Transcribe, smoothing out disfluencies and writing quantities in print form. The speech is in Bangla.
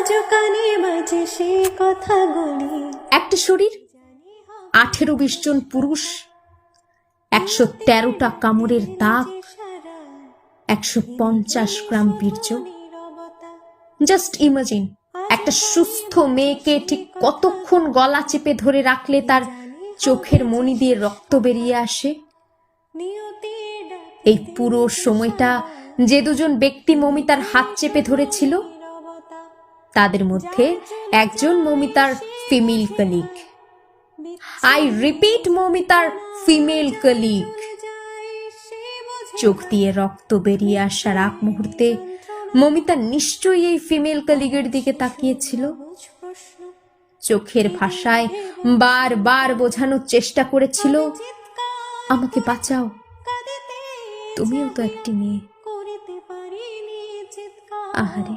আজ কানে বাজে সে কথাগুলি। একটা শরীর, 18-20 জন পুরুষ, 113টা কামড়ের দাগ, 150 গ্রাম বীর্য। জাস্ট ইমাজিন, একটা সুস্থ মেয়েকে ঠিক কতক্ষণ গলা চেপে ধরে রাখলে তার চোখের মণি দিয়ে রক্ত বেরিয়ে আসে। এই পুরো সময়টা যে দুজন ব্যক্তি মমিতার হাত চেপে ধরেছিল, তাদের মধ্যে একজন মমিতার ফিমেল কলিগ। আই রিপিট, মমিতার ফিমেল কলিগ। চোখ দিয়ে রক্ত বেরিয়ে আসার আগ মুহূর্তে মমিতা নিশ্চয়ই এই ফিমেল কলিগের দিকে তাকিয়েছিল। চোখের ভাষায় বারবার বোঝানোর চেষ্টা করেছিল, আমাকে বাঁচাও, তুমিও তো একটি মেয়ে। আহারে।